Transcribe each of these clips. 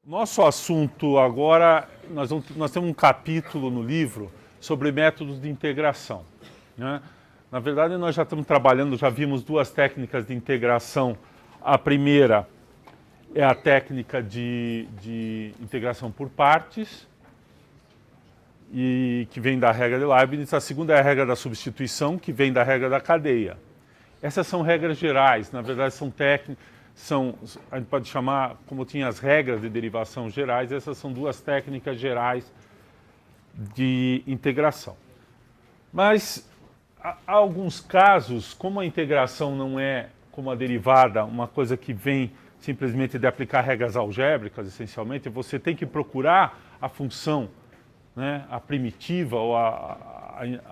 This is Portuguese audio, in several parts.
Nosso assunto agora, nós temos um capítulo no livro sobre métodos de integração, né? Na verdade, nós já estamos trabalhando, já vimos duas técnicas de integração. A primeira é a técnica de integração por partes, e que vem da regra de Leibniz. A segunda é a regra da substituição, que vem da regra da cadeia. Essas são regras gerais, na verdade são técnicas, a gente pode chamar, como tinha as regras de derivação gerais, essas são duas técnicas gerais de integração. Mas há alguns casos, como a integração não é como a derivada, uma coisa que vem simplesmente de aplicar regras algébricas, essencialmente, você tem que procurar a função, né, a primitiva ou a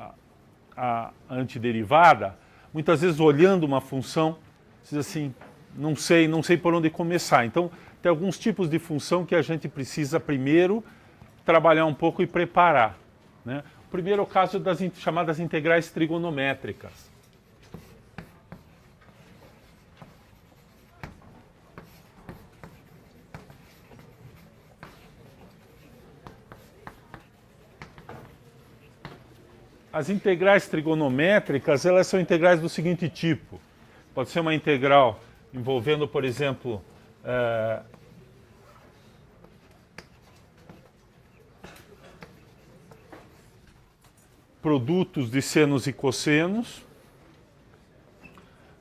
antiderivada. Muitas vezes, olhando uma função, você diz assim, não sei por onde começar. Então, tem alguns tipos de função que a gente precisa primeiro trabalhar um pouco e preparar, né? O primeiro é o caso das chamadas integrais trigonométricas. As integrais trigonométricas, elas são integrais do seguinte tipo. Pode ser uma integral envolvendo, por exemplo, produtos de senos e cossenos.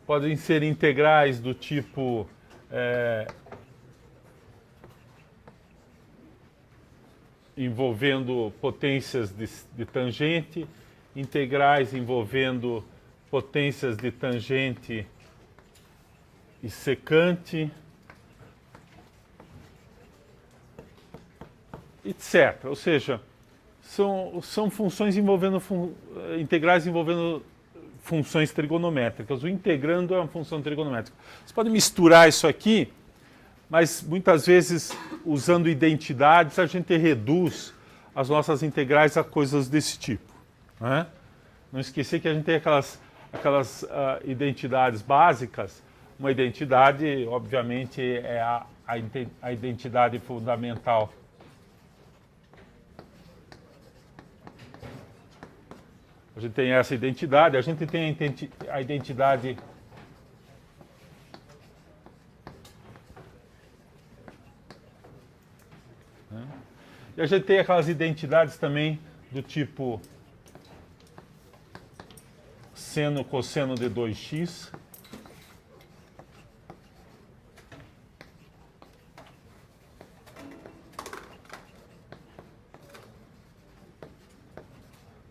Podem ser integrais do tipo envolvendo potências de tangente, integrais envolvendo potências de tangente e secante, etc. Ou seja, são funções envolvendo integrais envolvendo funções trigonométricas. O integrando é uma função trigonométrica. Você pode misturar isso aqui, mas muitas vezes, usando identidades, a gente reduz as nossas integrais a coisas desse tipo, né? Não esquecer que a gente tem aquelas identidades básicas. Uma identidade, obviamente, é a identidade fundamental. A gente tem essa identidade, a gente tem a identidade e a gente tem aquelas identidades também do tipo seno cosseno de 2x.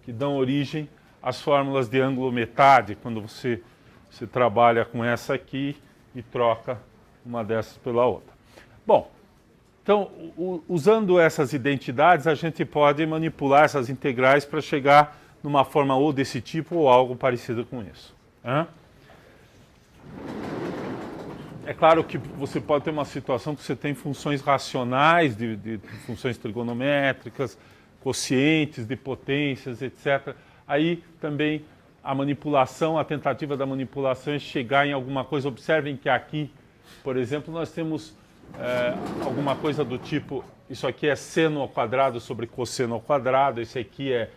Que dão origem às fórmulas de ângulo metade, quando você trabalha com essa aqui e troca uma dessas pela outra. Bom, então, usando essas identidades, a gente pode manipular essas integrais para chegar numa forma ou desse tipo ou algo parecido com isso, né? É claro que você pode ter uma situação que você tem funções racionais, de funções trigonométricas, quocientes de potências, etc. Aí também a manipulação, a tentativa da manipulação é chegar em alguma coisa. Observem que aqui, por exemplo, nós temos alguma coisa do tipo, isso aqui é seno ao quadrado sobre cosseno ao quadrado, esse aqui é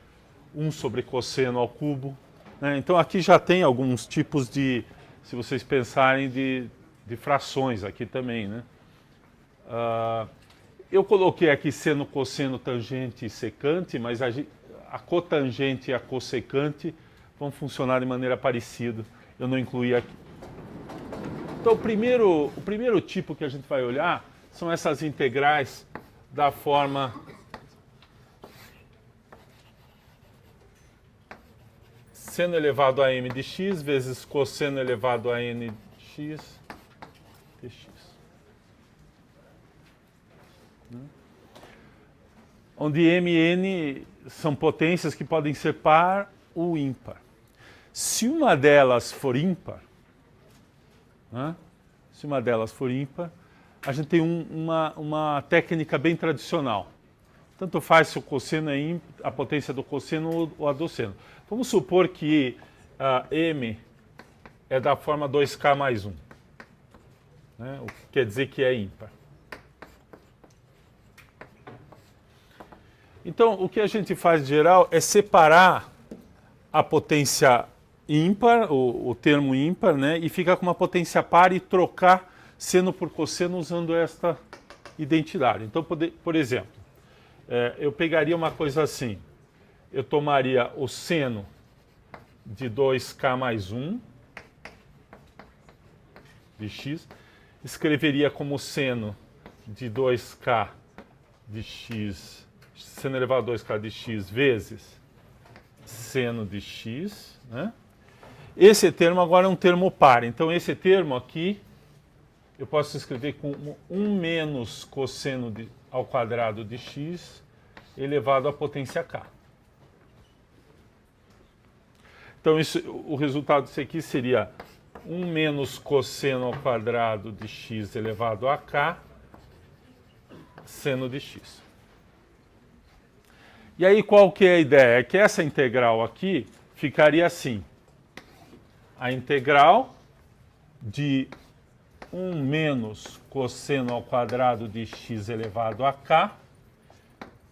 1 sobre cosseno ao cubo, né? Então aqui já tem alguns tipos de, se vocês pensarem, de frações aqui também, né? Eu coloquei aqui seno, cosseno, tangente e secante, mas a cotangente e a cossecante vão funcionar de maneira parecida. Eu não incluí aqui. Então, o primeiro tipo que a gente vai olhar são essas integrais da forma seno elevado a m de x vezes cosseno elevado a n de x dx. Onde m e n são potências que podem ser par ou ímpar. Se uma delas for ímpar, né? Se uma delas for ímpar, a gente tem uma técnica bem tradicional. Tanto faz se o cosseno é ímpar, a potência do cosseno ou a do seno. Vamos supor que m é da forma 2k mais 1, né? O que quer dizer que é ímpar. Então, o que a gente faz em geral é separar a potência ímpar, o termo ímpar, né, e ficar com uma potência par e trocar seno por cosseno usando esta identidade. Então, por exemplo, eu pegaria uma coisa assim, eu tomaria o seno de 2k mais 1 de x, escreveria como seno de 2k de x, seno elevado a 2k de x vezes seno de x, né? Esse termo agora é um termo par, então esse termo aqui eu posso escrever como 1 menos cosseno ao quadrado de x elevado à potência k. Então o resultado disso aqui seria 1 menos cosseno ao quadrado de x elevado a k seno de x. E aí qual que é a ideia? É que essa integral aqui ficaria assim. A integral de 1 menos cosseno ao quadrado de x elevado a k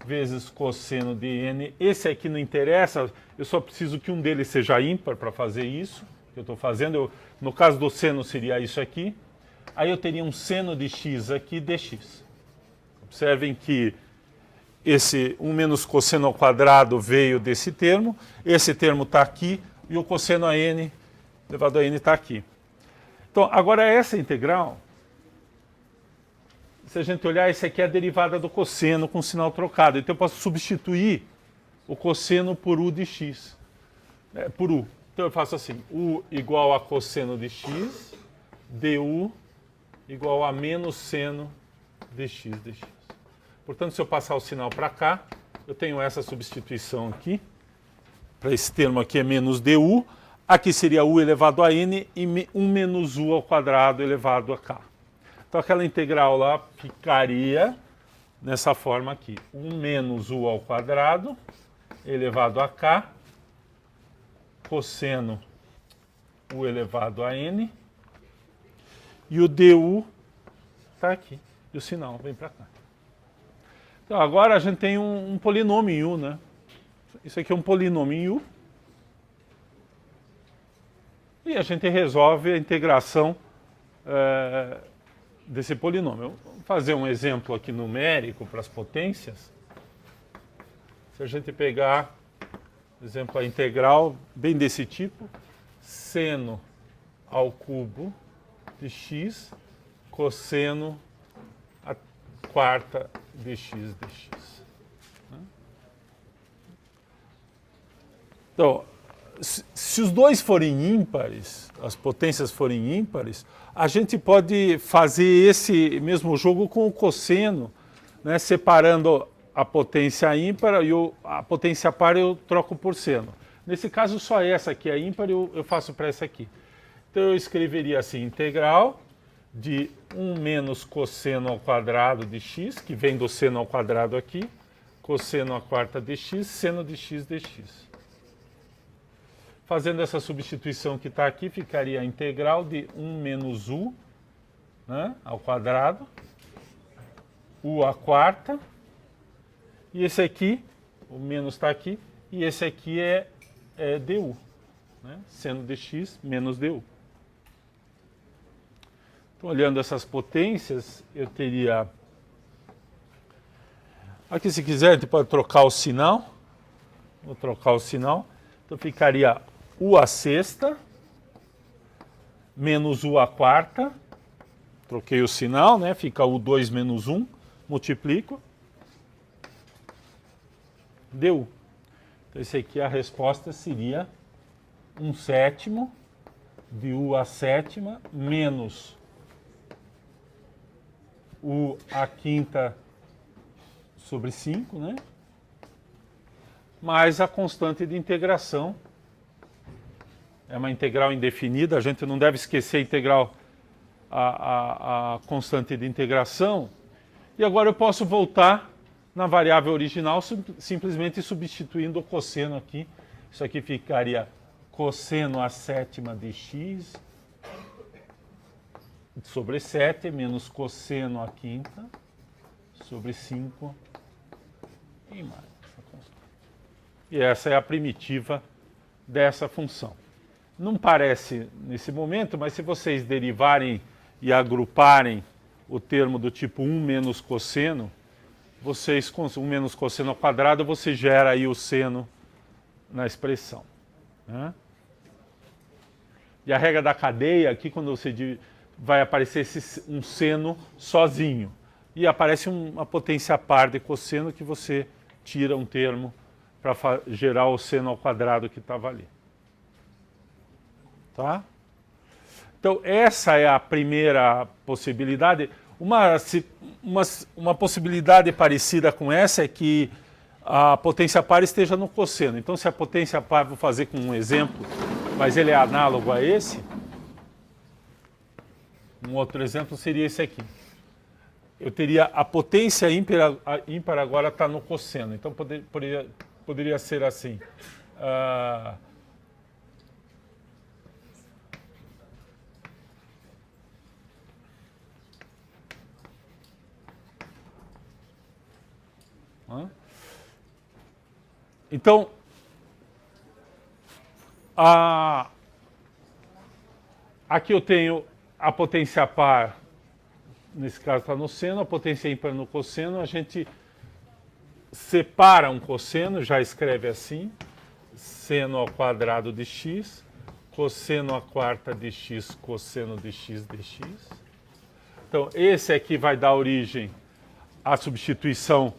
vezes cosseno de n. Esse aqui não interessa, eu só preciso que um deles seja ímpar para fazer isso que eu estou fazendo. No caso do seno seria isso aqui. Aí eu teria um seno de x aqui dx. Observem que esse 1 menos cosseno ao quadrado veio desse termo, esse termo está aqui e o cosseno a n elevado a n está aqui. Então, agora essa integral, se a gente olhar, esse aqui é a derivada do cosseno com sinal trocado. Então eu posso substituir o cosseno por u de x, por u. Então eu faço assim, u igual a cosseno de x, du igual a menos seno de x dx. Portanto, se eu passar o sinal para cá, eu tenho essa substituição aqui. Para esse termo aqui é menos du. Aqui seria u elevado a n e 1 menos u ao quadrado elevado a k. Então aquela integral lá ficaria nessa forma aqui. 1 menos u ao quadrado elevado a k, cosseno u elevado a n, e o du está aqui. E o sinal vem para cá. Então agora a gente tem um polinômio em u, né? Isso aqui é um polinômio em u. E a gente resolve a integração desse polinômio. Vou fazer um exemplo aqui numérico para as potências. Se a gente pegar, por exemplo, a integral bem desse tipo, seno ao cubo de x, cosseno a quarta de x dx. Então, se os dois forem ímpares, as potências forem ímpares, a gente pode fazer esse mesmo jogo com o cosseno, né, separando a potência ímpar e a potência par eu troco por seno. Nesse caso, só essa aqui é ímpar e eu faço para essa aqui. Então eu escreveria assim, integral de 1 menos cosseno ao quadrado de x, que vem do seno ao quadrado aqui, cosseno à quarta de x, seno de x dx. Fazendo essa substituição que está aqui, ficaria a integral de 1 menos u, né, ao quadrado, u à quarta, e esse aqui, o menos está aqui, e esse aqui é du, né, seno de x menos du. Então, olhando essas potências, eu teria... Aqui, se quiser, a gente pode trocar o sinal. Vou trocar o sinal. Então, ficaria u à sexta menos u à quarta. Troquei o sinal, né? Fica u2 menos 1. Multiplico. Deu. Então, esse aqui, a resposta seria 1/7 de u à sétima menos u à quinta sobre 5, né? Mais a constante de integração. É uma integral indefinida, a gente não deve esquecer a integral, a constante de integração. E agora eu posso voltar na variável original, simplesmente substituindo o cosseno aqui. Isso aqui ficaria cosseno à sétima de x sobre 7 menos cosseno à quinta sobre 5 e mais. E essa é a primitiva dessa função. Não parece nesse momento, mas se vocês derivarem e agruparem o termo do tipo 1 menos cosseno, vocês com 1 menos cosseno ao quadrado, você gera aí o seno na expressão, né? E a regra da cadeia, aqui quando você vai aparecer um seno sozinho. E aparece uma potência par de cosseno que você tira um termo para gerar o seno ao quadrado que estava ali. Tá? Então, essa é a primeira possibilidade. Uma possibilidade parecida com essa é que a potência par esteja no cosseno. Então, se a potência par, vou fazer com um exemplo, mas ele é análogo a esse, um outro exemplo seria esse aqui. Eu teria a potência ímpar agora está no cosseno. Então, poderia ser assim. Então, aqui eu tenho a potência par, nesse caso está no seno, a potência ímpar no cosseno, a gente separa um cosseno, já escreve assim, seno ao quadrado de x, cosseno à quarta de x, cosseno de x dx. Então, esse aqui vai dar origem à substituição,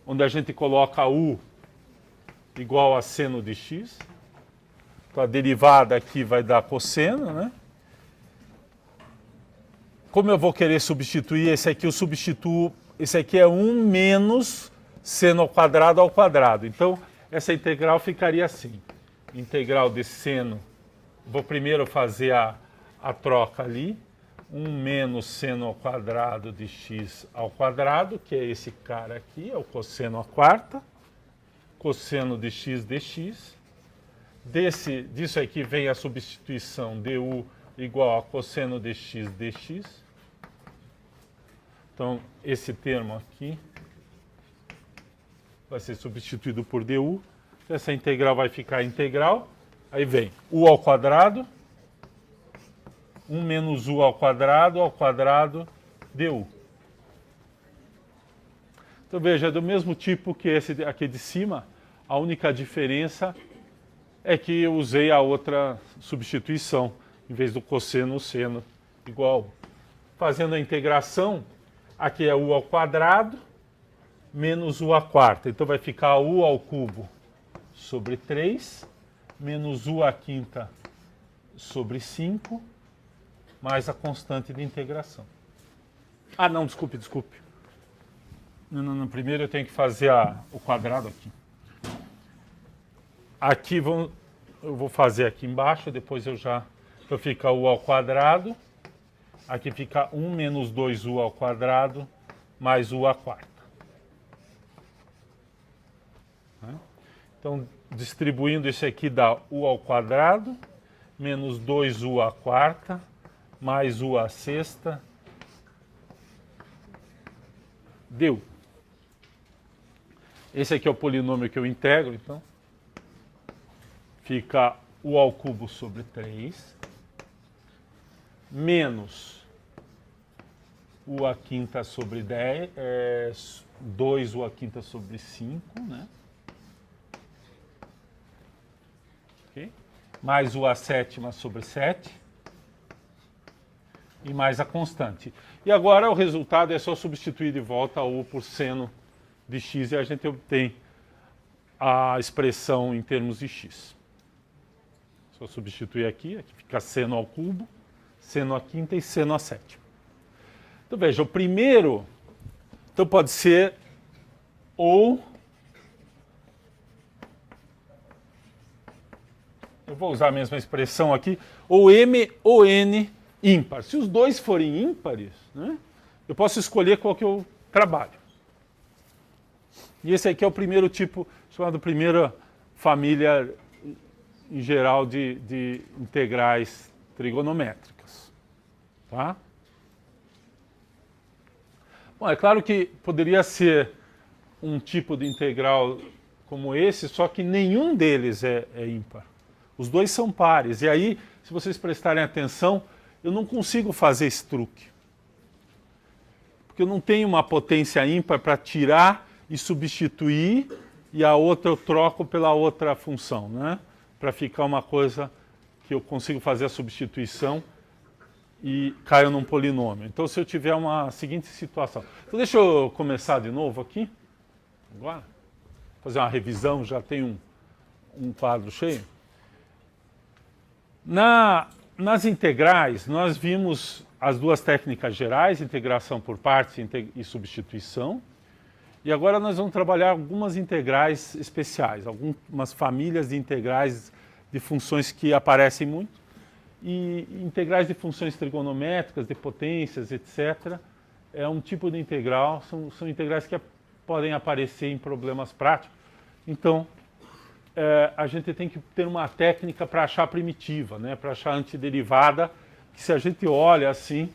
onde a gente coloca u igual a seno de x. Então, a derivada aqui vai dar cosseno, né? Como eu vou querer substituir esse aqui, eu substituo, esse aqui é 1 menos seno ao quadrado. Então, essa integral ficaria assim. Integral de seno, vou primeiro fazer a troca ali. 1 menos seno ao quadrado de x ao quadrado, que é esse cara aqui, é o cosseno à quarta. Cosseno de x dx. Disso aqui vem a substituição du igual a cosseno de x dx. Então, esse termo aqui vai ser substituído por du. Essa integral vai ficar integral. Aí vem u ao quadrado, 1 menos u ao quadrado du. Então, veja, é do mesmo tipo que esse aqui de cima. A única diferença é que eu usei a outra substituição. Em vez do cosseno, o seno igual. Fazendo a integração, aqui é u ao quadrado menos u à quarta. Então vai ficar u ao cubo sobre 3 menos u à quinta sobre 5 mais a constante de integração. Ah, não, desculpe. Não, primeiro eu tenho que fazer o quadrado aqui. Aqui eu vou fazer aqui embaixo, depois então fica u ao quadrado. Aqui fica 1 menos 2u ao quadrado mais u à quarta. Então, distribuindo isso aqui dá u ao quadrado menos 2u à quarta mais u à sexta. Deu. Esse aqui é o polinômio que eu integro, então. Fica u ao cubo sobre 3 menos u à quinta sobre 10, 2u à quinta sobre 5, né? Okay. Mais u à sétima sobre 7 e mais a constante. E agora o resultado é só substituir de volta u por seno de x e a gente obtém a expressão em termos de x. Só substituir aqui fica seno ao cubo, seno à quinta e seno à sétima. Então veja, o primeiro então pode ser ou eu vou usar a mesma expressão aqui, ou m ou n ímpar. Se os dois forem ímpares, né, eu posso escolher qual que eu trabalho. E esse aqui é o primeiro tipo, chamado primeira família em geral de integrais trigonométricas. Tá? Bom, é claro que poderia ser um tipo de integral como esse, só que nenhum deles é ímpar. Os dois são pares. E aí, se vocês prestarem atenção, eu não consigo fazer esse truque. Porque eu não tenho uma potência ímpar para tirar e substituir, e a outra eu troco pela outra função, né? Para ficar uma coisa que eu consigo fazer a substituição e caio num polinômio. Então, se eu tiver uma seguinte situação... Então, deixa eu começar de novo aqui. Agora. Fazer uma revisão, já tem um quadro cheio. Nas integrais, nós vimos as duas técnicas gerais, integração por partes e substituição. E agora nós vamos trabalhar algumas integrais especiais, algumas famílias de integrais de funções que aparecem muito. E integrais de funções trigonométricas, de potências, etc. É um tipo de integral, são integrais que podem aparecer em problemas práticos. Então, a gente tem que ter uma técnica para achar primitiva, né? Para achar antiderivada, que se a gente olha assim,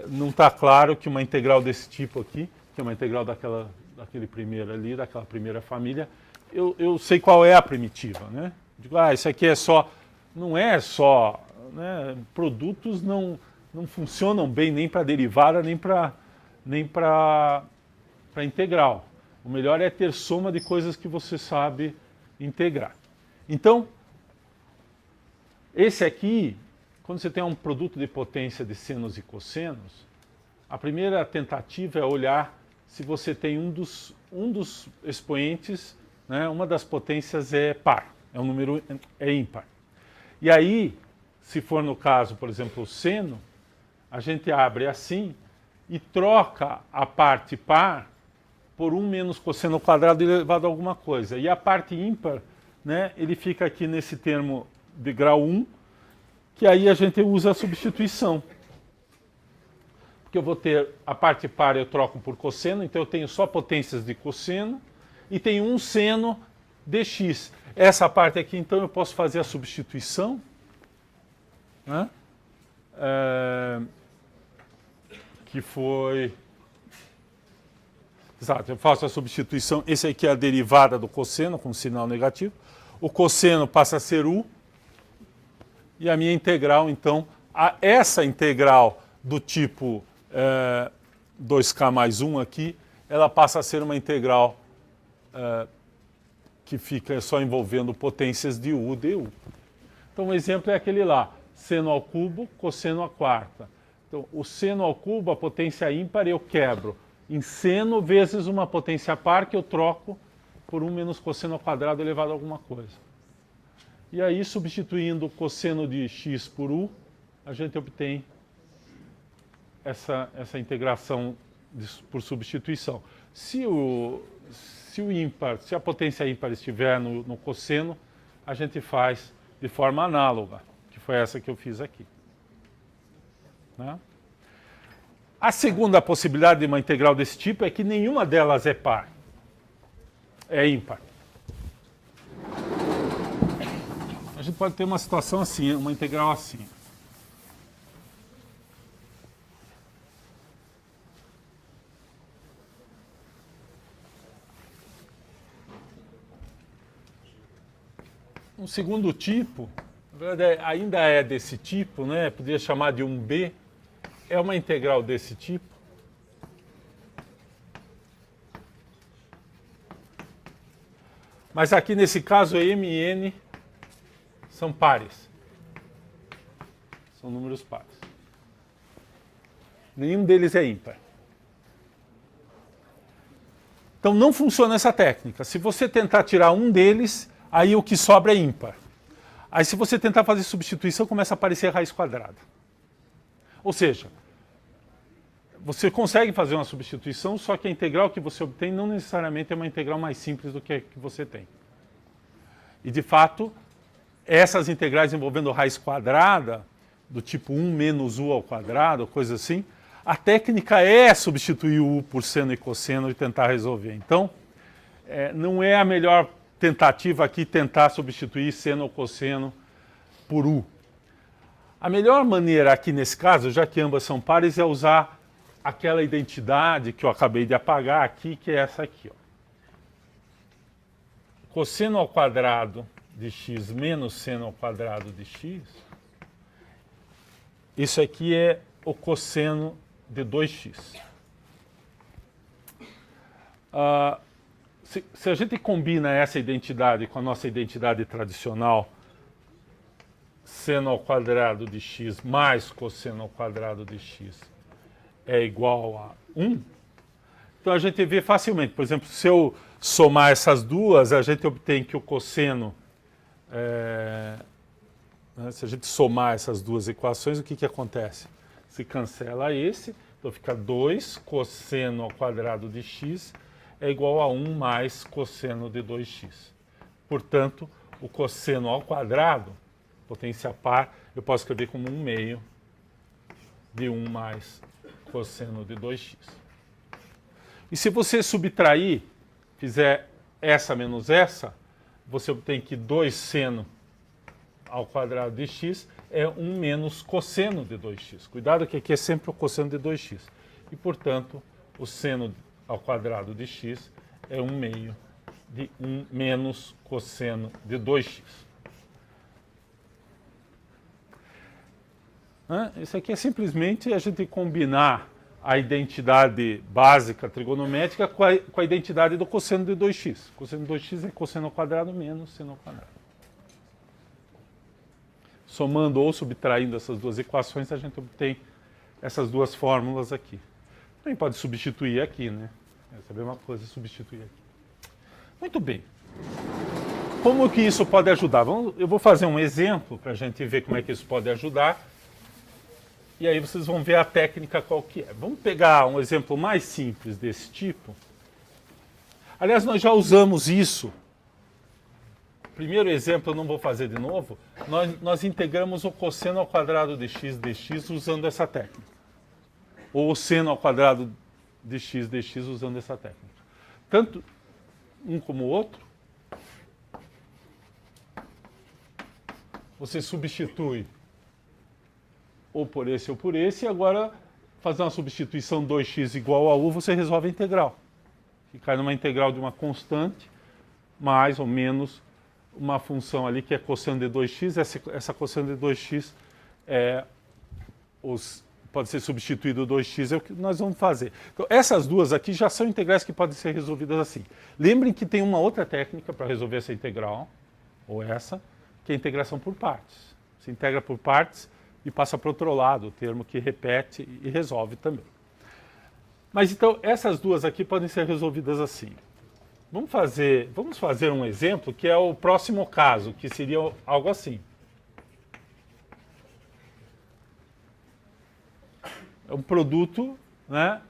não está claro que uma integral desse tipo aqui, que é uma integral daquele primeiro ali, daquela primeira família, eu sei qual é a primitiva, né? Digo, isso aqui é só... Não é só... Né? Produtos não funcionam bem nem para derivada, nem para integral. O melhor é ter soma de coisas que você sabe integrar. Então, esse aqui, quando você tem um produto de potência de senos e cossenos, a primeira tentativa é olhar se você tem um dos expoentes, né, uma das potências é par, é um número ímpar. E aí, se for no caso, por exemplo, o seno, a gente abre assim e troca a parte par por 1 menos cosseno ao quadrado elevado a alguma coisa. E a parte ímpar, né, ele fica aqui nesse termo de grau 1, que aí a gente usa a substituição. Porque eu vou ter a parte par, eu troco por cosseno, então eu tenho só potências de cosseno, e tenho um seno dx. Essa parte aqui, então, eu posso fazer a substituição, né? Que foi... Exato, eu faço a substituição. Esse aqui é a derivada do cosseno, com sinal negativo. O cosseno passa a ser u. E a minha integral, então, essa integral do tipo 2k mais 1 aqui, ela passa a ser uma integral que fica só envolvendo potências de u, du. Então, um exemplo é aquele lá, seno ao cubo, cosseno à quarta. Então, o seno ao cubo, a potência ímpar, eu quebro em seno vezes uma potência par que eu troco por 1 menos cosseno ao quadrado elevado a alguma coisa. E aí, substituindo o cosseno de x por u, a gente obtém essa integração por substituição. Se a potência ímpar estiver no cosseno, a gente faz de forma análoga, que foi essa que eu fiz aqui. Né? A segunda possibilidade de uma integral desse tipo é que nenhuma delas é par, é ímpar. A gente pode ter uma situação assim, uma integral assim. Um segundo tipo, na verdade ainda é desse tipo, né? Poderia chamar de 1b, é uma integral desse tipo. Mas aqui nesse caso m e n são pares. São números pares. Nenhum deles é ímpar. Então não funciona essa técnica. Se você tentar tirar um deles, aí o que sobra é ímpar. Aí se você tentar fazer substituição, começa a aparecer raiz quadrada. Ou seja, você consegue fazer uma substituição, só que a integral que você obtém não necessariamente é uma integral mais simples do que a que você tem. E de fato, essas integrais envolvendo raiz quadrada, do tipo 1 menos u ao quadrado, coisa assim, a técnica é substituir o u por seno e cosseno e tentar resolver. Então, não é a melhor tentativa aqui tentar substituir seno ou cosseno por u. A melhor maneira aqui nesse caso, já que ambas são pares, é usar aquela identidade que eu acabei de apagar aqui, que é essa aqui. Ó. cosseno ao quadrado de x menos seno ao quadrado de x, isso aqui é o cosseno de 2x. Se a gente combina essa identidade com a nossa identidade tradicional, seno ao quadrado de x mais cosseno ao quadrado de x é igual a 1, então a gente vê facilmente. Por exemplo, se eu somar essas duas, a gente obtém que o cosseno, se a gente somar essas duas equações, o que acontece? Se cancela esse, então fica 2 cosseno ao quadrado de x é igual a 1 mais cosseno de 2x. Portanto, o cosseno ao quadrado, potência par, eu posso escrever como 1 meio de 1 mais cosseno de 2x. E se você subtrair, fizer essa menos essa, você obtém que 2 seno ao quadrado de x é 1 menos cosseno de 2x. Cuidado que aqui é sempre o cosseno de 2x. E, portanto, o seno ao quadrado de x é 1 meio de 1 menos cosseno de 2x. Isso aqui é simplesmente a gente combinar a identidade básica trigonométrica com a identidade do cosseno de 2x. Cosseno de 2x é cosseno ao quadrado menos seno ao quadrado. Somando ou subtraindo essas duas equações, a gente obtém essas duas fórmulas aqui. Também pode substituir aqui, né? Essa é a mesma coisa, substituir aqui. Muito bem. Como que isso pode ajudar? Eu vou fazer um exemplo para a gente ver como é que isso pode ajudar. E aí vocês vão ver a técnica qual que é. Vamos pegar um exemplo mais simples desse tipo. Aliás, nós já usamos isso. Primeiro exemplo, eu não vou fazer de novo. Nós integramos o cosseno ao quadrado de x dx usando essa técnica. Ou o seno ao quadrado de x dx usando essa técnica. Tanto um como o outro, você substitui ou por esse ou por esse, e agora fazer uma substituição 2x igual a u, você resolve a integral. Que cai numa integral de uma constante, mais ou menos uma função ali que é cosseno de 2x, essa cosseno de 2x pode ser substituído 2x, é o que nós vamos fazer. Então, essas duas aqui já são integrais que podem ser resolvidas assim. Lembrem que tem uma outra técnica para resolver essa integral, ou essa, que é a integração por partes. Se integra por partes e passa para o outro lado, o termo que repete e resolve também. Mas então, essas duas aqui podem ser resolvidas assim. Vamos fazer um exemplo que é o próximo caso, que seria algo assim. É um produto, né,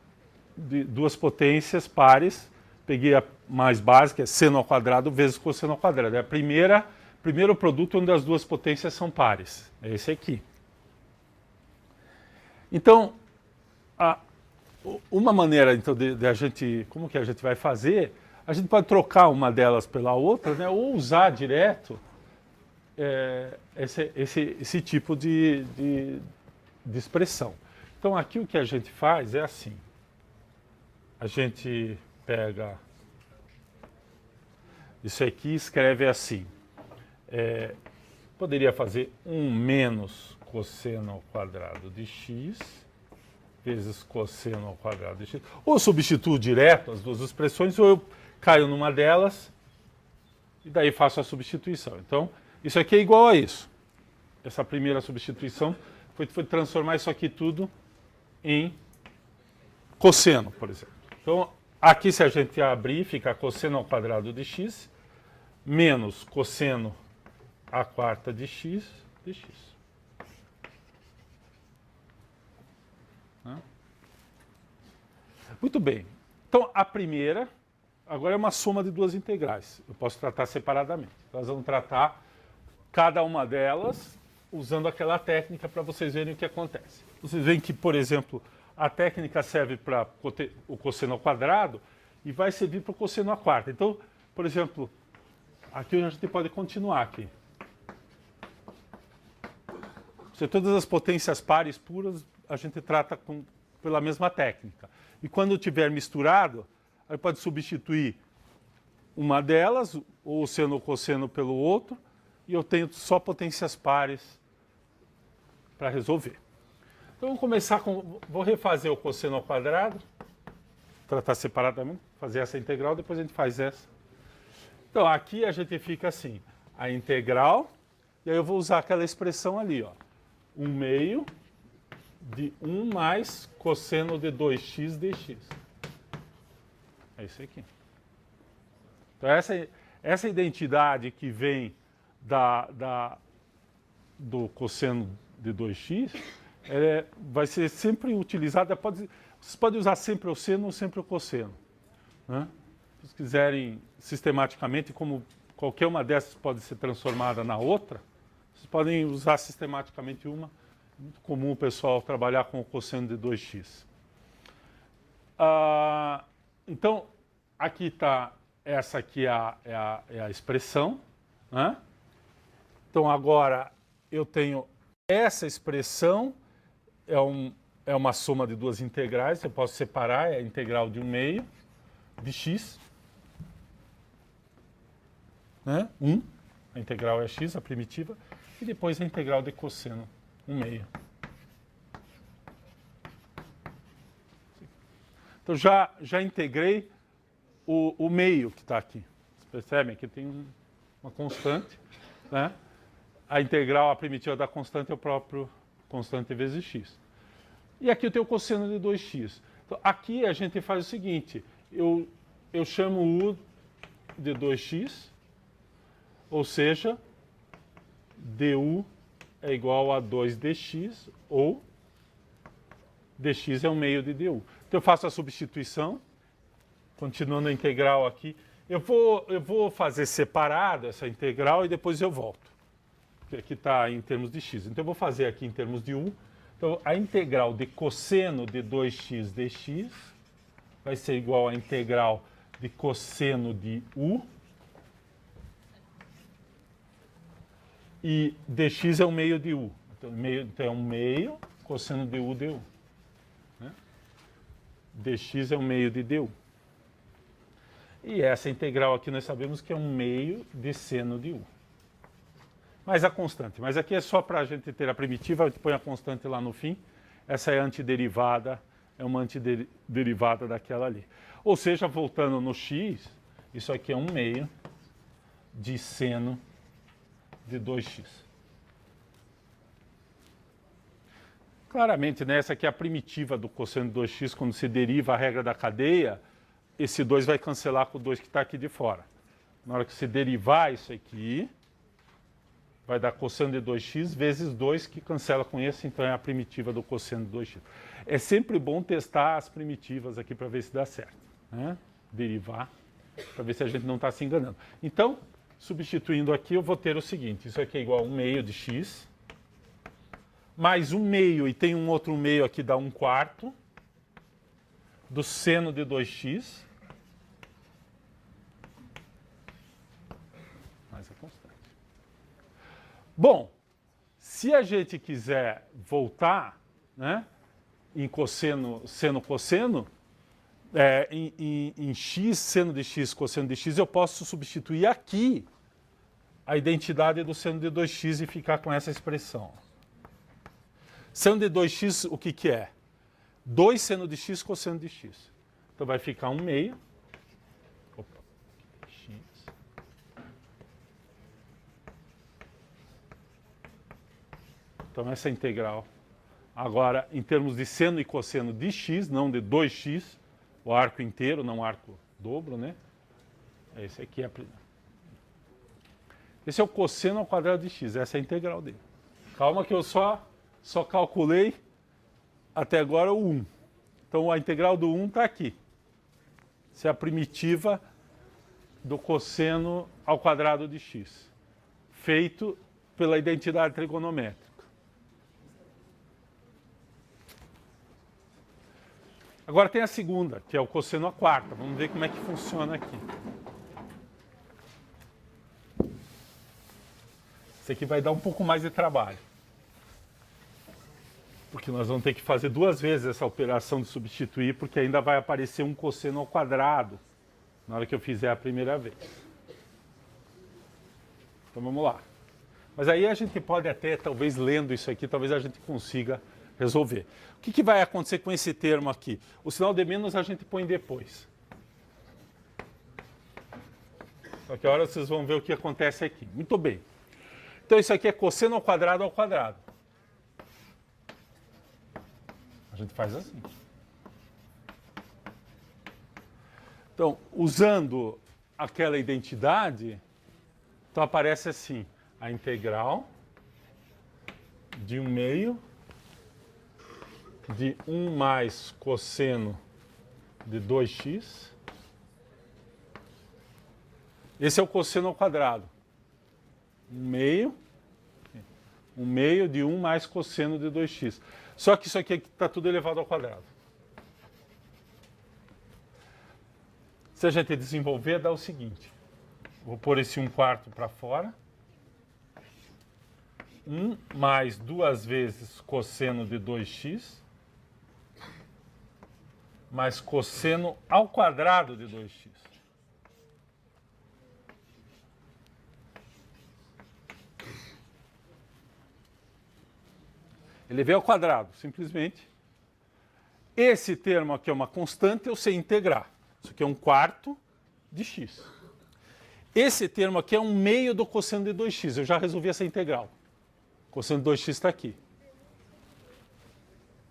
de duas potências pares. Peguei a mais básica, é seno ao quadrado vezes cosseno ao quadrado. É primeiro produto onde as duas potências são pares. É esse aqui. Então, uma maneira então, de a gente, como que a gente vai fazer, a gente pode trocar uma delas pela outra, né, ou usar direto esse tipo de expressão. Então, aqui o que a gente faz é assim. A gente pega isso aqui e escreve assim. Poderia fazer 1 menos cosseno ao quadrado de x vezes cosseno ao quadrado de x. Ou eu substituo direto as duas expressões, ou eu caio numa delas e daí faço a substituição. Então, isso aqui é igual a isso. Essa primeira substituição foi transformar isso aqui tudo em cosseno, por exemplo. Então, aqui se a gente abrir, fica cosseno ao quadrado de x menos cosseno à quarta de x de x. Muito bem. Então, a primeira, agora é uma soma de duas integrais. Eu posso tratar separadamente. Nós vamos tratar cada uma delas usando aquela técnica para vocês verem o que acontece. Vocês veem que, por exemplo, a técnica serve para o cosseno ao quadrado e vai servir para o cosseno à quarta. Então, por exemplo, aqui a gente pode continuar aqui. Se todas as potências pares puras, a gente trata pela mesma técnica. E quando tiver misturado, aí pode substituir uma delas, ou seno ou cosseno pelo outro, e eu tenho só potências pares para resolver. Então vamos começar com... Vou refazer o cosseno ao quadrado, tratar separadamente, fazer essa integral, depois a gente faz essa. Então aqui a gente fica assim, a integral, e aí eu vou usar aquela expressão ali, ó, 1/2 de 1 mais cosseno de 2x dx. É isso aqui. Então essa identidade que vem do cosseno de 2x vai ser sempre utilizada, vocês podem usar sempre o seno ou sempre o cosseno. Né? Se vocês quiserem sistematicamente, como qualquer uma dessas pode ser transformada na outra, vocês podem usar sistematicamente uma. É muito comum o pessoal trabalhar com o cosseno de 2x. Então, aqui está, essa aqui é a expressão. Né? Então, agora eu tenho essa expressão, é uma soma de duas integrais, eu posso separar, é a integral de 1/2 de x. Né? A integral é x, a primitiva, e depois a integral de cosseno, 1/2. Então já integrei o meio que está aqui. Vocês percebem que tem uma constante, né? A integral, a primitiva da constante é o próprio constante vezes x. E aqui eu tenho o cosseno de 2x. Então, aqui a gente faz o seguinte, eu chamo u de 2x, ou seja, du é igual a 2dx, ou dx é 1/2 de du. Então eu faço a substituição, continuando a integral aqui. Eu vou fazer separado essa integral e depois eu volto. Porque aqui está em termos de x. Então eu vou fazer aqui em termos de u. Então a integral de cosseno de 2x dx vai ser igual à integral de cosseno de u. E dx é 1/2 de u. Então é 1/2 cosseno de u du. Né? Dx é 1/2 de du. E essa integral aqui nós sabemos que é 1/2 de seno de u. Mas a constante. Mas aqui é só para a gente ter a primitiva, a gente põe a constante lá no fim. Essa é a antiderivada, é uma antiderivada daquela ali. Ou seja, voltando no x, isso aqui é 1/2 de seno de 2x. Claramente, né, essa aqui é a primitiva do cosseno de 2x, quando se deriva a regra da cadeia, esse 2 vai cancelar com o 2 que está aqui de fora. Na hora que você derivar isso aqui, vai dar cosseno de 2x vezes 2, que cancela com esse, então é a primitiva do cosseno de 2x. É sempre bom testar as primitivas aqui para ver se dá certo. Né? Derivar, para ver se a gente não está se enganando. Então, substituindo aqui, eu vou ter o seguinte, isso aqui é igual a 1/2 de x, mais 1/2, e tem um outro 1/2 aqui, dá 1/4, do seno de 2x, mais a constante. Bom, se a gente quiser voltar, né, em cosseno, seno, cosseno, em x, seno de x, cosseno de x, eu posso substituir aqui a identidade do seno de 2x e ficar com essa expressão. Seno de 2x, o que é? 2 seno de x, cosseno de x. Então vai ficar 1/2. Opa, x. Então essa integral. Agora, em termos de seno e cosseno de x, não de 2x, o arco inteiro, não o arco dobro, né? Esse aqui é esse é o cosseno ao quadrado de x, essa é a integral dele. Calma que eu só calculei até agora o 1. Então a integral do 1 está aqui. Essa é a primitiva do cosseno ao quadrado de x, feito pela identidade trigonométrica. Agora tem a segunda, que é o cosseno à quarta. Vamos ver como é que funciona aqui. Isso aqui vai dar um pouco mais de trabalho. Porque nós vamos ter que fazer 2 vezes essa operação de substituir, porque ainda vai aparecer um cosseno ao quadrado na hora que eu fizer a primeira vez. Então vamos lá. Mas aí a gente pode até, talvez lendo isso aqui, talvez a gente consiga resolver. O que vai acontecer com esse termo aqui? O sinal de menos a gente põe depois. Só que agora vocês vão ver o que acontece aqui. Muito bem. Então isso aqui é cosseno ao quadrado. A gente faz assim. Então, usando aquela identidade, então aparece assim, a integral de 1/2 de 1 mais cosseno de 2x. Esse é o cosseno ao quadrado. 1/2 de 1 mais cosseno de 2x. Só que isso aqui está tudo elevado ao quadrado. Se a gente desenvolver, dá o seguinte. Vou pôr esse 1/4 para fora. 1 mais 2 vezes cosseno de 2x mais cosseno ao quadrado de 2x. Elevei ao quadrado, simplesmente. Esse termo aqui é uma constante, eu sei integrar. Isso aqui é 1/4 de x. Esse termo aqui é 1/2 do cosseno de 2x. Eu já resolvi essa integral. O cosseno de 2x está aqui.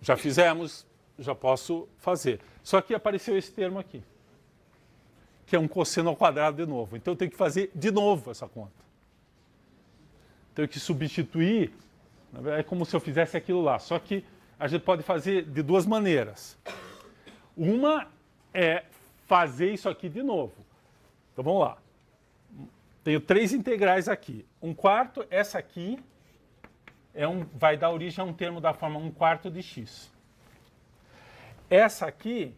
Já fizemos, já posso fazer. Só que apareceu esse termo aqui, que é um cosseno ao quadrado de novo. Então eu tenho que fazer de novo essa conta. Tenho que substituir. É como se eu fizesse aquilo lá. Só que a gente pode fazer de duas maneiras. Uma é fazer isso aqui de novo. Então vamos lá. Tenho 3 integrais aqui. 1/4, essa aqui vai dar origem a um termo da forma 1/4 de x. Essa aqui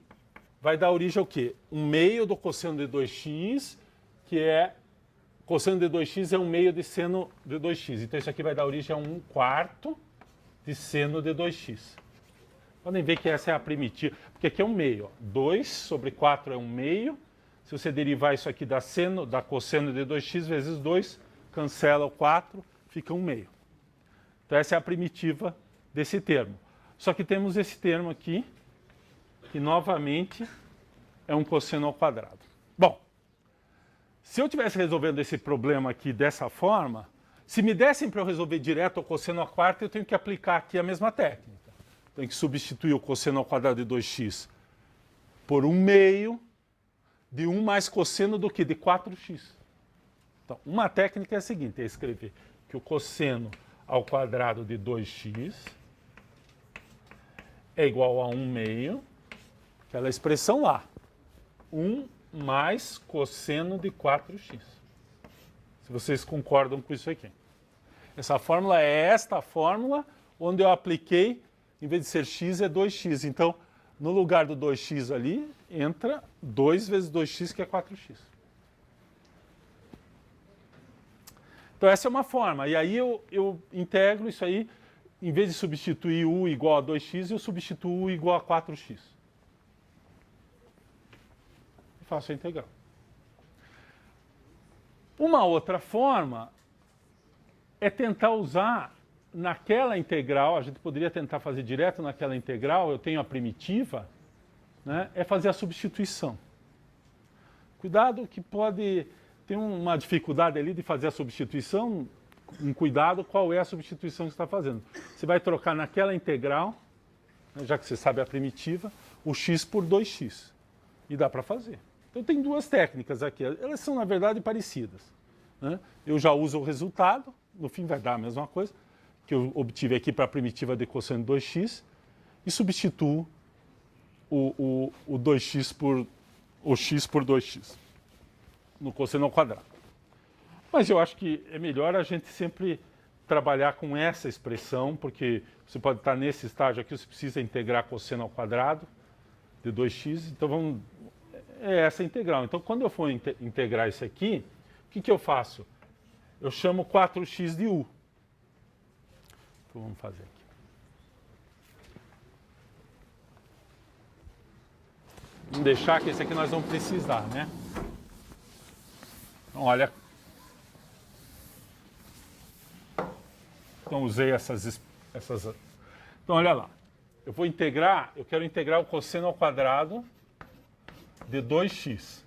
vai dar origem ao quê? 1/2 do cosseno de 2x, que é cosseno de 2x é 1/2 de seno de 2x. Então isso aqui vai dar origem a 1/4 de seno de 2x. Podem ver que essa é a primitiva, porque aqui é 1/2. 2 sobre 4 é 1/2. Se você derivar isso aqui da cosseno de 2x vezes 2, cancela o 4, fica 1/2. Então essa é a primitiva desse termo. Só que temos esse termo aqui, que novamente é um cosseno ao quadrado. Bom, se eu estivesse resolvendo esse problema aqui dessa forma, se me dessem para eu resolver direto o cosseno ao quarto, eu tenho que aplicar aqui a mesma técnica. Tenho que substituir o cosseno ao quadrado de 2x por 1/2 de 1 mais cosseno do que? De 4x. Então, uma técnica é a seguinte, é escrever que o cosseno ao quadrado de 2x é igual a 1/2, aquela expressão lá, 1 mais cosseno de 4x. Se vocês concordam com isso aqui. Essa fórmula é esta fórmula onde eu apliquei, em vez de ser x, é 2x. Então, no lugar do 2x ali, entra 2 vezes 2x, que é 4x. Então, essa é uma forma. E aí eu integro isso aí, em vez de substituir u igual a 2x, eu substituo u igual a 4x. E faço a integral. Uma outra forma é tentar usar naquela integral, a gente poderia tentar fazer direto naquela integral, eu tenho a primitiva, né, é fazer a substituição. Cuidado que pode ter uma dificuldade ali de fazer a substituição, um cuidado qual é a substituição que você está fazendo. Você vai trocar naquela integral, né, já que você sabe a primitiva, o x por 2x. E dá para fazer. Então tem duas técnicas aqui, elas são na verdade parecidas. Né? Eu já uso o resultado, no fim vai dar a mesma coisa, que eu obtive aqui para a primitiva de cosseno de 2x, e substituo o 2x por o x por 2x no cosseno ao quadrado. Mas eu acho que é melhor a gente sempre trabalhar com essa expressão, porque você pode estar nesse estágio aqui, você precisa integrar cosseno ao quadrado de 2x, então é essa integral. Então, quando eu for integrar isso aqui, o que eu faço? Eu chamo 4x de u. Então, vamos fazer aqui. Vamos deixar que esse aqui nós vamos precisar, né? Então, olha. Então, usei essas. Então, olha lá. Eu quero integrar o cosseno ao quadrado de 2x.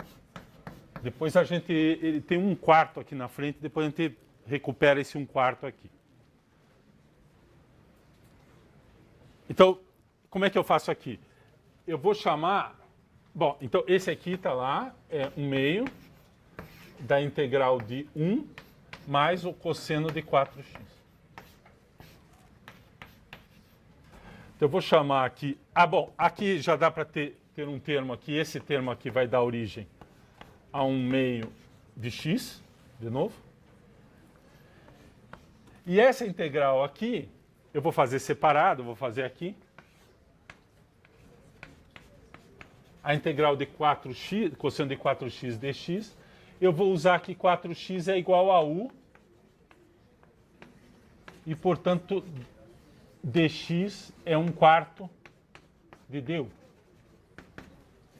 Depois ele tem 1/4 aqui na frente, depois a gente recupera esse 1/4 aqui. Então, como é que eu faço aqui? Eu vou chamar... Bom, então esse aqui está lá, é 1/2 da integral de 1 mais o cosseno de 4x. Então eu vou chamar aqui... bom, aqui já dá para ter um termo aqui. Esse termo aqui vai dar origem a 1/2 de x, de novo. E essa integral aqui, eu vou fazer separado, vou fazer aqui. A integral de 4x, cosseno de 4x dx, eu vou usar aqui 4x é igual a u. E, portanto, dx é 1/4 de du.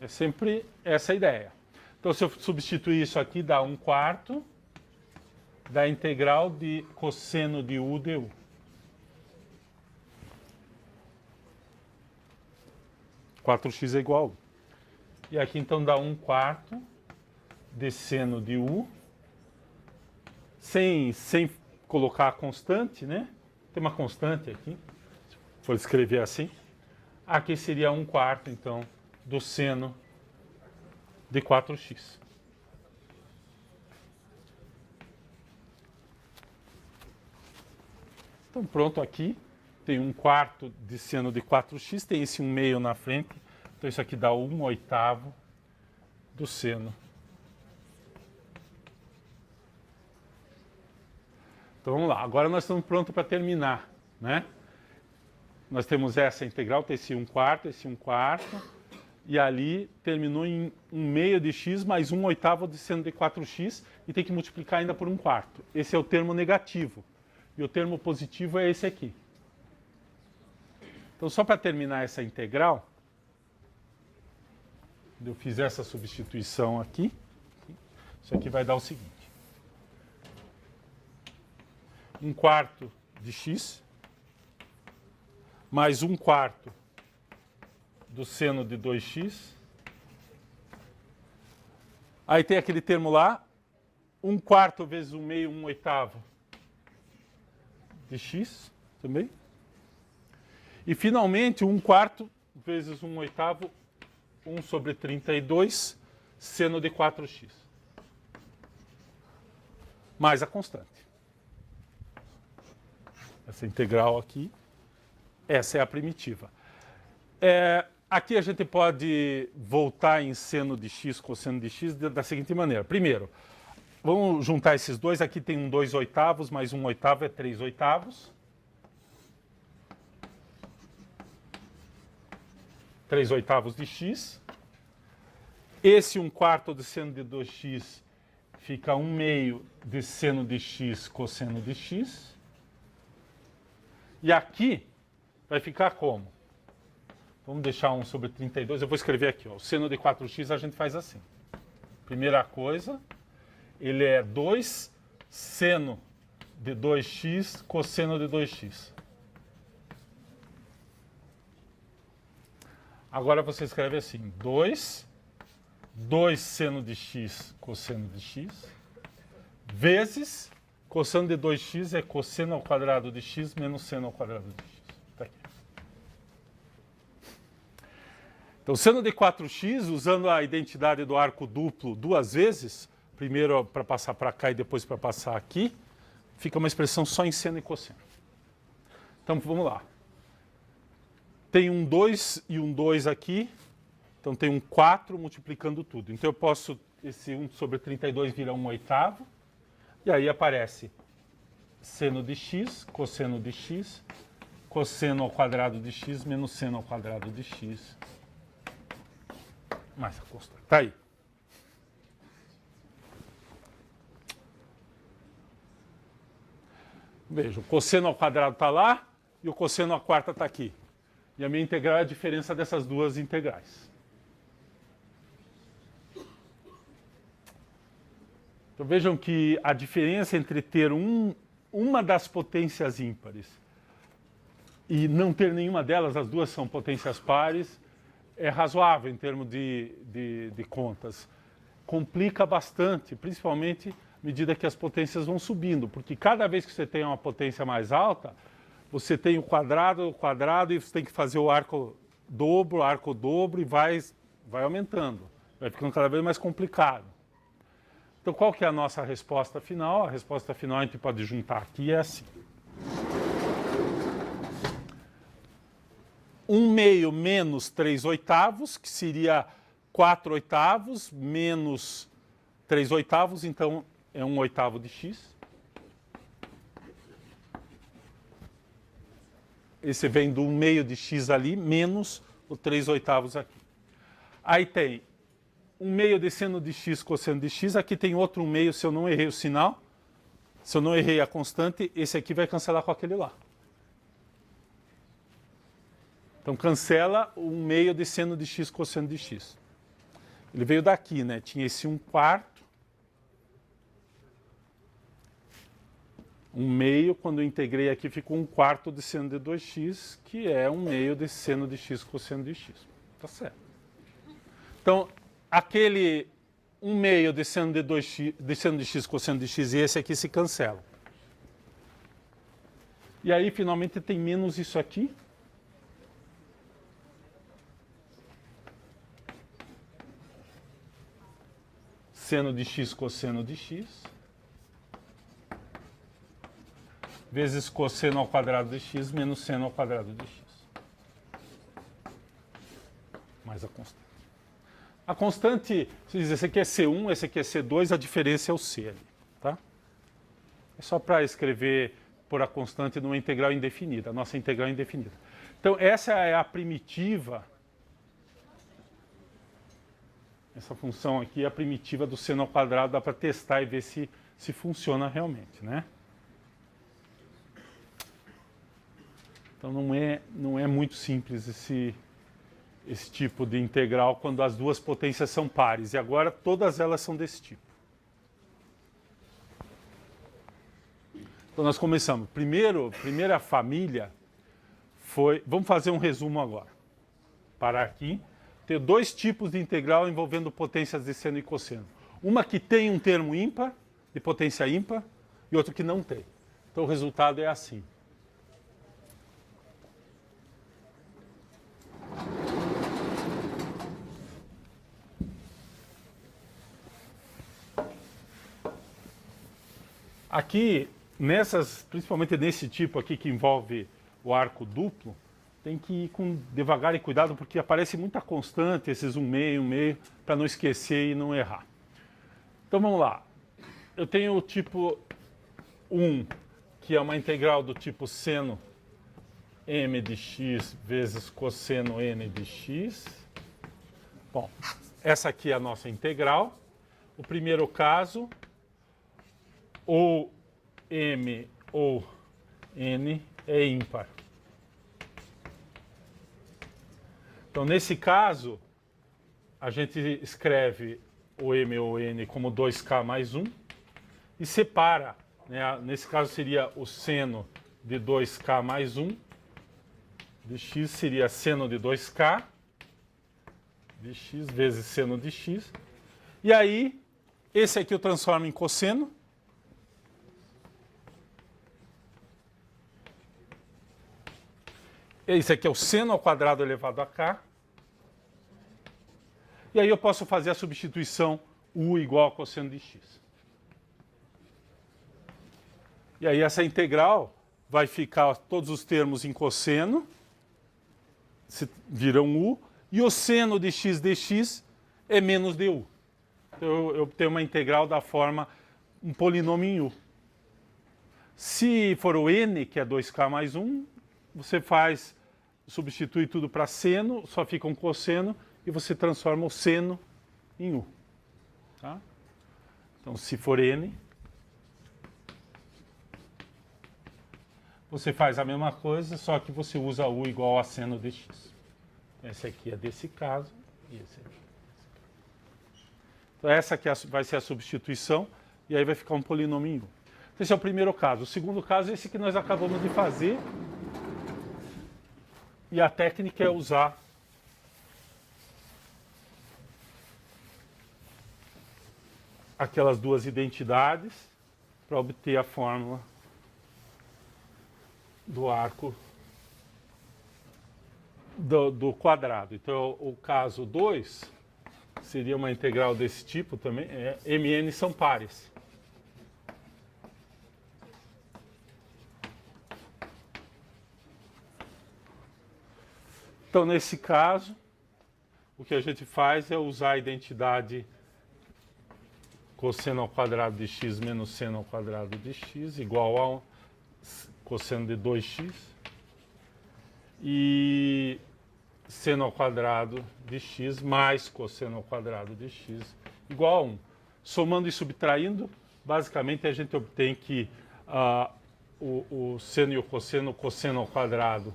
É sempre essa a ideia. Então, se eu substituir isso aqui, dá 1/4 da integral de cosseno de u du. (4x é igual a u). E aqui, então, dá 1/4 de seno de u, sem colocar a constante, né? Tem uma constante aqui, se for escrever assim. Aqui seria 1/4, então, do seno de 4x. Então, pronto, aqui tem 1/4 de seno de 4x, tem esse 1/2 na frente. Então, isso aqui dá 1/8 do seno. Então, vamos lá. Agora nós estamos prontos para terminar, né? Nós temos essa integral, tem esse 1/4, esse 1/4. E ali terminou em 1/2 de x mais 1/8 de seno de 4x. E tem que multiplicar ainda por 1/4. Esse é o termo negativo. E o termo positivo é esse aqui. Então, só para terminar essa integral... Eu fiz essa substituição aqui. Isso aqui vai dar o seguinte. 1/4 de x mais 1/4 do seno de 2x. Aí tem aquele termo lá. 1/4 vezes 1/2, 1/8 de x também. E finalmente 1/4 vezes 1/8, 1 sobre 32, seno de 4x. Mais a constante. Essa integral aqui, essa é a primitiva. Aqui a gente pode voltar em seno de x, cosseno de x, da seguinte maneira. Primeiro, vamos juntar esses dois. Aqui tem um 2/8, mais 1/8 é 3/8. 3/8 de x. Esse 1/4 de seno de 2x fica 1/2 de seno de x cosseno de x. E aqui vai ficar como? Vamos deixar 1 sobre 32. Eu vou escrever aqui. Ó. O seno de 4x a gente faz assim. Primeira coisa, ele é 2 seno de 2x cosseno de 2x. Agora você escreve assim, 2 seno de x cosseno de x, vezes cosseno de 2x é cosseno ao quadrado de x menos seno ao quadrado de x. Tá aqui. Então, seno de 4x, usando a identidade do arco duplo duas vezes, primeiro para passar para cá e depois para passar aqui, fica uma expressão só em seno e cosseno. Então, vamos lá. Tem um 2 e um 2 aqui, então tem um 4 multiplicando tudo. Então eu posso, esse 1 sobre 32 vira 1/8, e aí aparece seno de x, cosseno ao quadrado de x menos seno ao quadrado de x, mais a constante. Está aí. Veja, o cosseno ao quadrado está lá e o cosseno à quarta está aqui. E a minha integral é a diferença dessas duas integrais. Então vejam que a diferença entre ter uma das potências ímpares e não ter nenhuma delas, as duas são potências pares, é razoável em termos de contas. Complica bastante, principalmente à medida que as potências vão subindo, porque cada vez que você tem uma potência mais alta, você tem o quadrado, e você tem que fazer o arco dobro, e vai aumentando. Vai ficando cada vez mais complicado. Então, qual que é a nossa resposta final? A resposta final a gente pode juntar aqui, é assim. 1/2 menos 3/8, que seria 4/8, menos 3/8, então é 1/8 de x. Esse vem do 1/2 de x ali, menos o 3/8 aqui. Aí tem 1/2 de seno de x cosseno de x. Aqui tem outro 1/2 se eu não errei o sinal. Se eu não errei a constante, esse aqui vai cancelar com aquele lá. Então cancela o 1/2 de seno de x cosseno de x. Ele veio daqui, né? Tinha esse 1/4. 1/2, quando eu integrei aqui, ficou 1/4 de seno de 2x, que é 1/2 de seno de x cosseno de x. Tá certo. Então, aquele 1/2 de seno de 2x, de seno de x cosseno de x e esse aqui se cancelam. E aí, finalmente, tem menos isso aqui. Seno de x cosseno de x. Vezes cosseno ao quadrado de x menos seno ao quadrado de x. Mais a constante. A constante, se diz, esse aqui é C1, esse aqui é C2, a diferença é o C ali, tá? É só para escrever por a constante numa integral indefinida, a nossa integral indefinida. Então, essa é a primitiva. Essa função aqui é a primitiva do seno ao quadrado, dá para testar e ver se funciona realmente, né? Então não é muito simples esse tipo de integral quando as duas potências são pares. E agora todas elas são desse tipo. Então nós começamos. Primeira família foi... Vamos fazer um resumo agora. Parar aqui. Ter dois tipos de integral envolvendo potências de seno e cosseno. Uma que tem um termo ímpar, de potência ímpar, e outra que não tem. Então o resultado é assim. Aqui, principalmente nesse tipo aqui que envolve o arco duplo, tem que ir com devagar e cuidado, porque aparece muita constante, esses 1/2, para não esquecer e não errar. Então vamos lá. Eu tenho o tipo 1, que é uma integral do tipo seno m de x vezes cosseno n de x. Bom, essa aqui é a nossa integral. O primeiro caso, ou m ou n é ímpar. Então, nesse caso, a gente escreve o m ou n como 2k mais 1 e separa, né? Nesse caso seria o seno de 2k mais 1, de x seria seno de 2k, de x vezes seno de x. E aí, esse aqui eu transformo em cosseno. Esse aqui é o seno ao quadrado elevado a k. E aí eu posso fazer a substituição u igual a cosseno de x. E aí essa integral vai ficar todos os termos em cosseno, viram u, e o seno de x dx é menos du. Então eu tenho uma integral da forma um polinômio em u. Se for o n, que é 2k mais 1, você substitui tudo para seno, só fica um cosseno, e você transforma o seno em u. Tá? Então, se for n, você faz a mesma coisa, só que você usa u igual a seno de x. Esse aqui é desse caso, e esse aqui. Então, essa aqui vai ser a substituição. e aí vai ficar um polinômio em U. Então, esse é o primeiro caso. O segundo caso é esse que nós acabamos de fazer. E a técnica é usar aquelas duas identidades para obter a fórmula do arco do quadrado. Então, o caso 2 seria uma integral desse tipo também. Mn são pares. Então, nesse caso, o que a gente faz é usar a identidade cosseno ao quadrado de x menos seno ao quadrado de x igual a cosseno de 2x e seno ao quadrado de x mais cosseno ao quadrado de x igual a 1. Somando e subtraindo, basicamente a gente obtém que o seno e o cosseno ao quadrado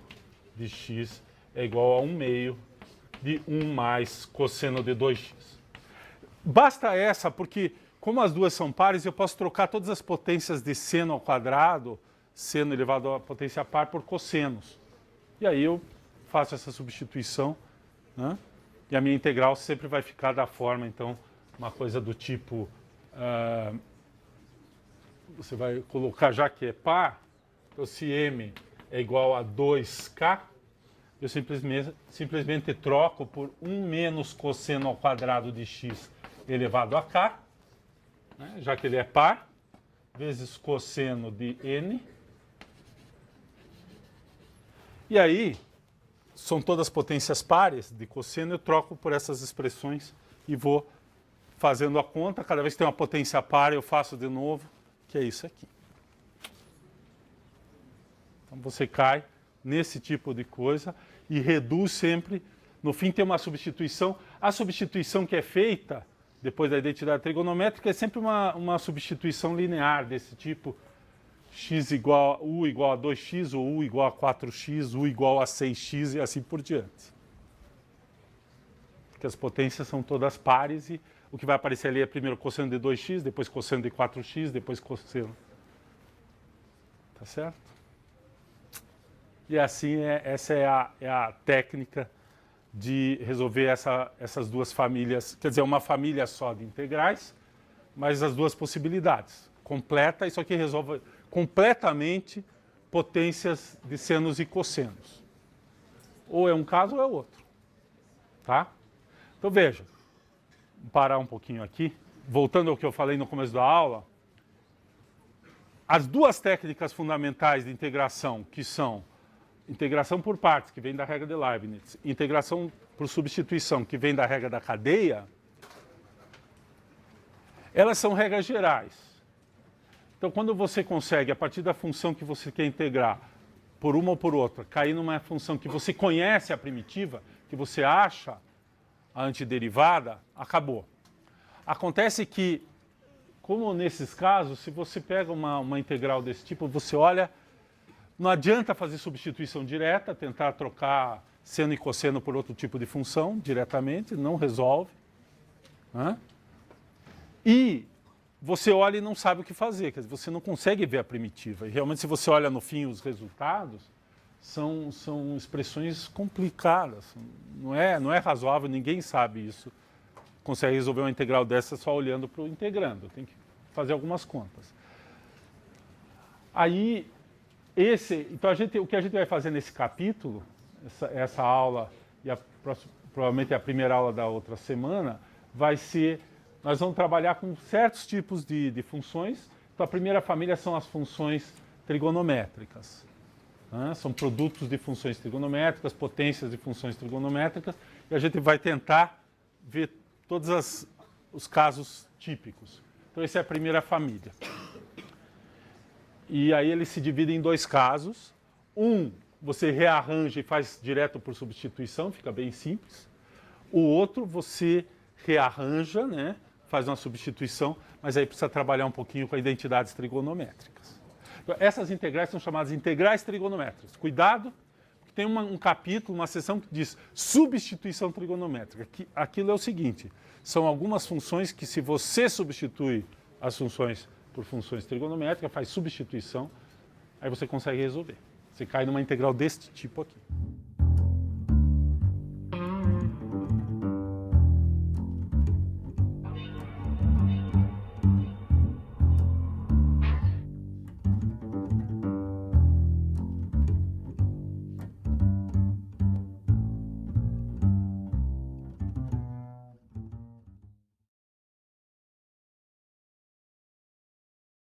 de x é igual a 1 meio de 1 mais cosseno de 2x. Basta essa, porque como as duas são pares, eu posso trocar todas as potências de seno ao quadrado, seno elevado à potência par, por cossenos. E aí eu faço essa substituição, né? E a minha integral sempre vai ficar da forma, então, uma coisa do tipo... você vai colocar, já que é par, então se m é igual a 2k, eu simplesmente troco por 1 menos cosseno ao quadrado de x elevado a k, né, já que ele é par, vezes cosseno de n. E aí, são todas potências pares de cosseno, eu troco por essas expressões e vou fazendo a conta. Cada vez que tem uma potência par, eu faço de novo, que é isso aqui. Então, você cai nesse tipo de coisa e reduz sempre. No fim, tem uma substituição. A substituição que é feita depois da identidade trigonométrica é sempre uma substituição linear desse tipo. U igual a 2x, ou U igual a 4x, U igual a 6x e assim por diante. Porque as potências são todas pares e o que vai aparecer ali é primeiro cosseno de 2x, depois cosseno de 4x, depois cosseno. Tá certo? E assim, essa é a técnica de resolver essas duas famílias, quer dizer, uma família só de integrais, mas as duas possibilidades. Completa, isso aqui resolve completamente potências de senos e cossenos. Ou é um caso ou é outro. Tá? Então veja, vou parar um pouquinho aqui. Voltando ao que eu falei no começo da aula, as duas técnicas fundamentais de integração, que são integração por partes, que vem da regra de Leibniz, integração por substituição, que vem da regra da cadeia, elas são regras gerais. Então, quando você consegue, a partir da função que você quer integrar, por uma ou por outra, cair numa função que você conhece a primitiva, que você acha a antiderivada, acabou. Acontece que, como nesses casos, se você pega uma integral desse tipo, você olha, não adianta fazer substituição direta, tentar trocar seno e cosseno por outro tipo de função diretamente, não resolve. Né? E você olha e não sabe o que fazer, quer dizer, você não consegue ver a primitiva. E realmente, se você olha no fim os resultados, são expressões complicadas. Não é razoável, ninguém sabe isso. Consegue resolver uma integral dessa só olhando para o integrando. Tem que fazer algumas contas. Aí, então o que a gente vai fazer nesse capítulo, essa aula e provavelmente a primeira aula da outra semana, vai ser, nós vamos trabalhar com certos tipos de funções. Então a primeira família são as funções trigonométricas. Né? São produtos de funções trigonométricas, potências de funções trigonométricas, e a gente vai tentar ver todos os casos típicos. Então essa é a primeira família. E aí ele se divide em dois casos. Um, você rearranja e faz direto por substituição, fica bem simples. O outro, você rearranja, né, faz uma substituição, mas aí precisa trabalhar um pouquinho com identidades trigonométricas. Então, essas integrais são chamadas integrais trigonométricas. Cuidado, porque tem um capítulo, uma seção que diz substituição trigonométrica. Aquilo é o seguinte, são algumas funções que se você substitui as funções por funções trigonométricas, faz substituição, aí você consegue resolver. Você cai numa integral deste tipo aqui.